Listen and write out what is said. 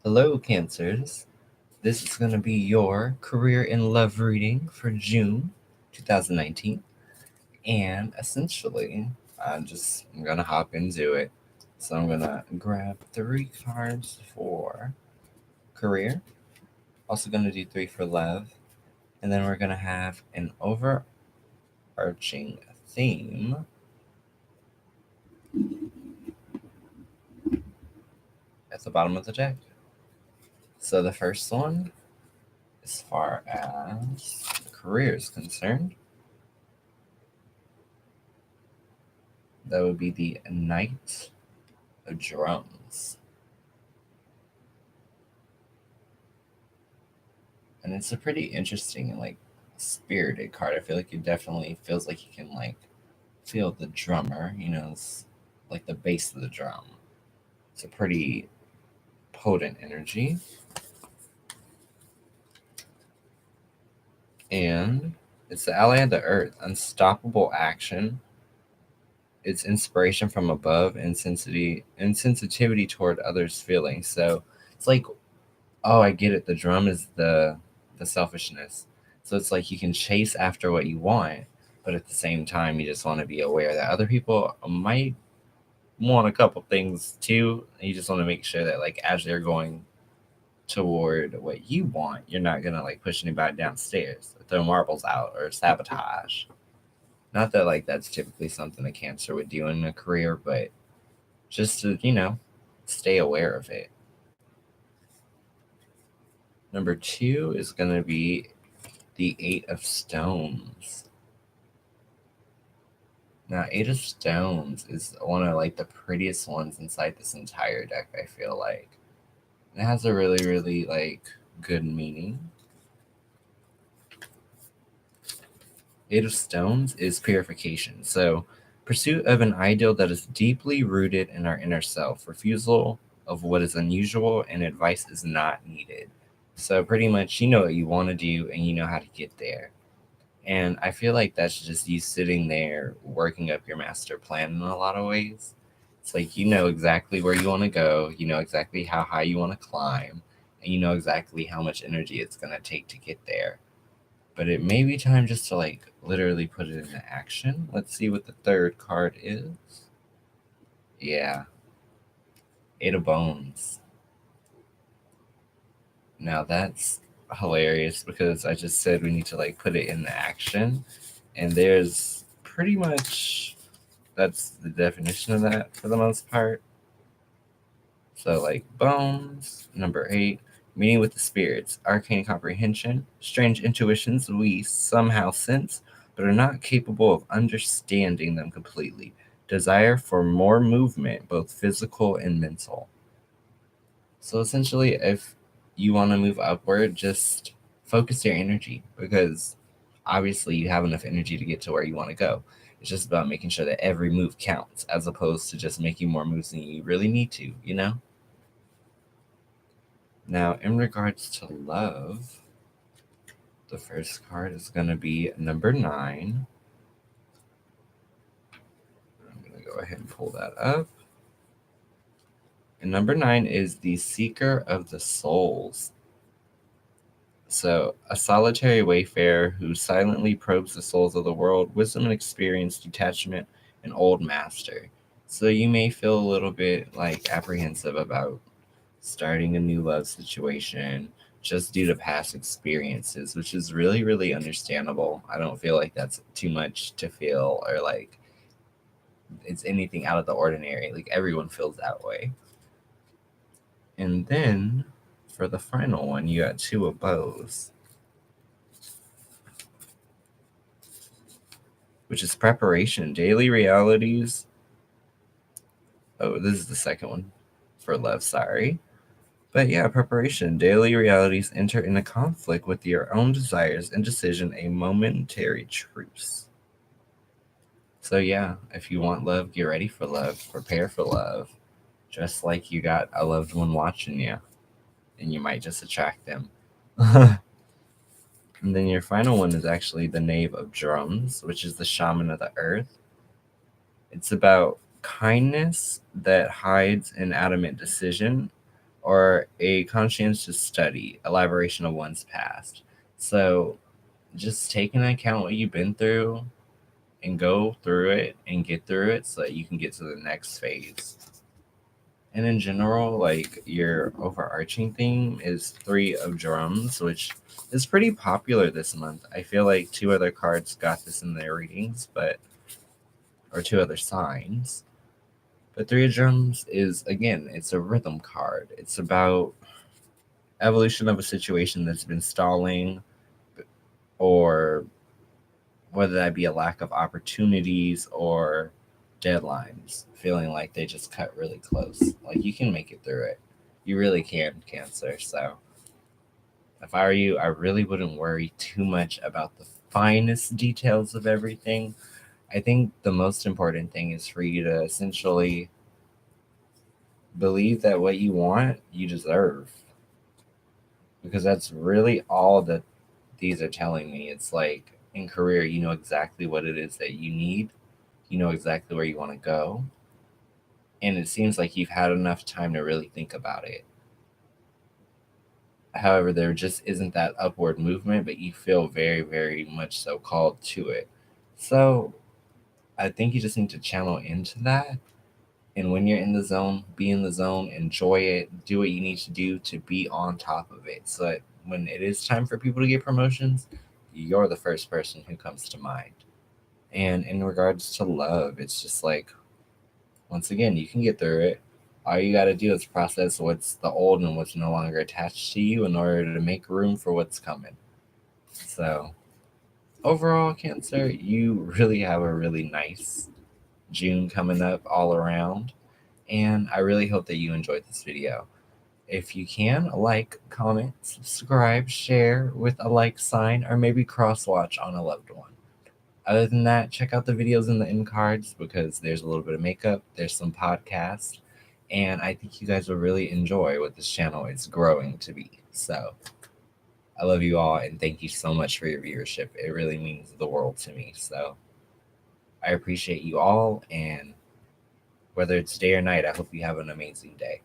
Hello, Cancers. This is going to be your career in love reading for June 2019. And essentially, I'm going to hop into it. So I'm going to grab 3 cards for career. Also going to do 3 for love. And then we're going to have an overarching theme at the bottom of the deck. So the first one, as far as career is concerned, that would be the Knight of Drums. And it's a pretty interesting and spirited card. I feel like it definitely feels like you can feel the drummer, it's like the bass of the drum. It's a pretty potent energy. And it's the ally of the earth, unstoppable action. It's inspiration from above and sensitivity toward others' feelings. So it's like, oh, I get it. The drum is the selfishness. So it's like you can chase after what you want, but at the same time, you just want to be aware that other people might want a couple things too. And you just want to make sure that as they're going toward what you want, you're not gonna push anybody downstairs, or throw marbles out, or sabotage. Not that that's typically something a Cancer would do in a career, but just to stay aware of it. Number 2 is gonna be the 8 of Stones. Now, 8 of Stones is one of the prettiest ones inside this entire deck, I feel like. It has a really, really good meaning. 8 of Stones is purification. So, pursuit of an ideal that is deeply rooted in our inner self, refusal of what is unusual, and advice is not needed. So, pretty much, you know what you want to do and you know how to get there. And I feel like that's just you sitting there working up your master plan in a lot of ways. It's like you know exactly where you want to go, you know exactly how high you want to climb, and you know exactly how much energy it's going to take to get there. But it may be time just to literally put it into action. Let's see what the third card is. Yeah, 8 of Bones. Now that's hilarious because I just said we need to put it into action, and there's pretty much that's the definition of that for the most part. So bones, number 8, meeting with the spirits, arcane comprehension, strange intuitions we somehow sense, but are not capable of understanding them completely. Desire for more movement, both physical and mental. So essentially, if you want to move upward, just focus your energy because obviously you have enough energy to get to where you want to go. It's just about making sure that every move counts as opposed to just making more moves than you really need to. Now, in regards to love, the first card is going to be number 9. I'm going to go ahead and pull that up. And number 9 is the Seeker of the Souls. So, a solitary wayfarer who silently probes the souls of the world, wisdom and experience, detachment, and old master. So, you may feel a little bit apprehensive about starting a new love situation just due to past experiences, which is really, really understandable. I don't feel like that's too much to feel or it's anything out of the ordinary. Everyone feels that way. And then for the final one, you got 2 of Bows, which is preparation, daily realities. Oh, this is the second one for love, sorry. But yeah, preparation, daily realities enter into conflict with your own desires and decision, a momentary truce. So yeah, if you want love, get ready for love, prepare for love, just like you got a loved one watching you, and you might just attract them. And then your final one is actually the Knave of Drums, which is the Shaman of the Earth. It's about kindness that hides in adamant decision, or a conscientious study, elaboration of one's past. So just take into account what you've been through and go through it and get through it so that you can get to the next phase. And in general, like your overarching theme is Three of Drums, which is pretty popular this month. I feel like two other cards got this in their readings, or two other signs. But Three of Drums is, again, it's a rhythm card. It's about evolution of a situation that's been stalling, or whether that be a lack of opportunities or deadlines, feeling like they just cut really close. Like you can make it through it. You really can, Cancer. So if I were you, I really wouldn't worry too much about the finest details of everything. I think the most important thing is for you to essentially believe that what you want, you deserve. Because that's really all that these are telling me. It's like in career, you know exactly what it is that you need, you know exactly where you want to go. And it seems like you've had enough time to really think about it. However, there just isn't that upward movement, but you feel very, very much so called to it. So I think you just need to channel into that. And when you're in the zone, be in the zone, enjoy it, do what you need to do to be on top of it. So that when it is time for people to get promotions, you're the first person who comes to mind. And in regards to love, it's just like, once again, you can get through it. All you got to do is process what's the old and what's no longer attached to you in order to make room for what's coming. So, overall, Cancer, you really have a really nice June coming up all around. And I really hope that you enjoyed this video. If you can, like, comment, subscribe, share with a like sign, or maybe cross watch on a loved one. Other than that, check out the videos in the end cards because there's a little bit of makeup, there's some podcasts, and I think you guys will really enjoy what this channel is growing to be. So I love you all and thank you so much for your viewership. It really means the world to me. So I appreciate you all, and whether it's day or night, I hope you have an amazing day.